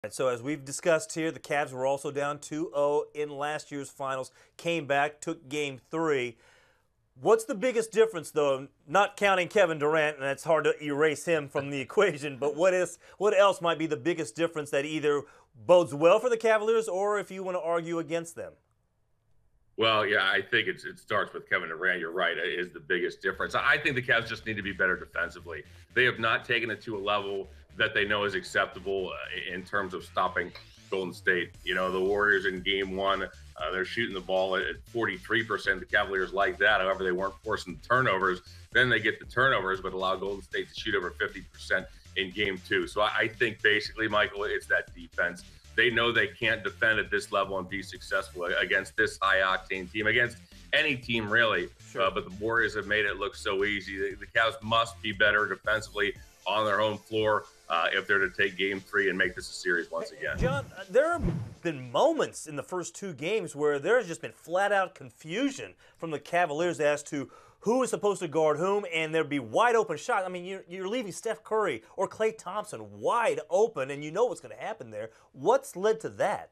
And so as we've discussed here, the Cavs were also down 2-0 in last year's finals, came back, took game 3. What's the biggest difference, though, not counting Kevin Durant, and it's hard to erase him from the equation, but what else might be the biggest difference that either bodes well for the Cavaliers or if you want to argue against them? Well, yeah, I think it starts with Kevin Durant. You're right, it is the biggest difference. I think the Cavs just need to be better defensively. They have not taken it to a level that they know is acceptable in terms of stopping Golden State. You know, the Warriors in game one, they're shooting the ball at 43%. The Cavaliers like that. However, they weren't forcing turnovers. Then they get the turnovers, but allow Golden State to shoot over 50% in game two. So I think basically, Michael, it's that defense. They know they can't defend at this level and be successful against this high-octane team, against any team really. Sure. But the Warriors have made it look so easy. The Cavs must be better defensively on their own floor if they're to take game 3 and make this a series once again. John, there have been moments in the first 2 games where there's just been flat-out confusion from the Cavaliers as to who is supposed to guard whom, and there'd be wide open shots. I mean, you're leaving Steph Curry or Klay Thompson wide open, and you know what's going to happen there. What's led to that?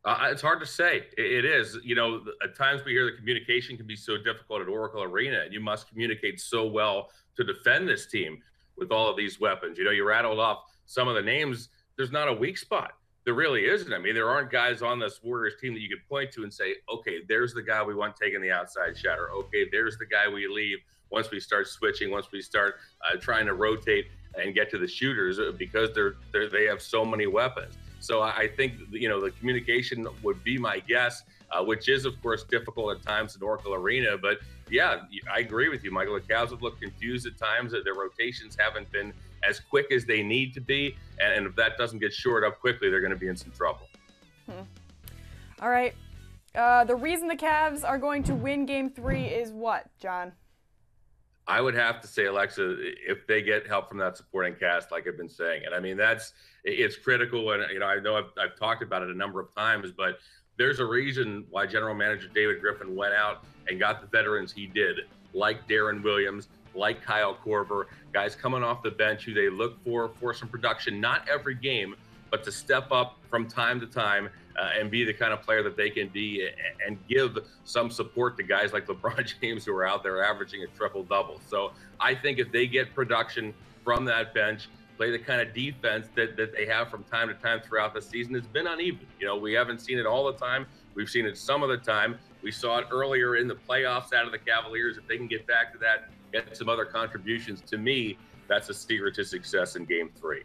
It's hard to say. It is. You know, at times we hear the communication can be so difficult at Oracle Arena, and you must communicate so well to defend this team with all of these weapons. You know, you rattled off some of the names. There's not a weak spot. There really isn't. I mean, there aren't guys on this Warriors team that you could point to and say, okay, there's the guy we want taking the outside shot, or okay, there's the guy we leave once we start switching, once we start trying to rotate and get to the shooters because they have so many weapons. So I think, you know, the communication would be my guess, which is, of course, difficult at times in Oracle Arena. But, yeah, I agree with you, Michael. The Cavs have looked confused at times. Their rotations haven't been as quick as they need to be. And if that doesn't get shored up quickly, they're going to be in some trouble. All right. The reason the Cavs are going to win Game 3 is what, John? I would have to say, Alexa, if they get help from that supporting cast, like I've been saying. And I mean, it's critical. And, you know I've talked about it a number of times, but there's a reason why General Manager David Griffin went out and got the veterans he did, like Darren Williams, like Kyle Korver, guys coming off the bench who they look for some production, not every game, but to step up from time to time and be the kind of player that they can be and give some support to guys like LeBron James who are out there averaging a triple-double. So I think if they get production from that bench, play the kind of defense that they have from time to time throughout the season, it's been uneven. You know, we haven't seen it all the time. We've seen it some of the time. We saw it earlier in the playoffs out of the Cavaliers. If they can get back to that, get some other contributions, to me, that's a secret to success in Game 3.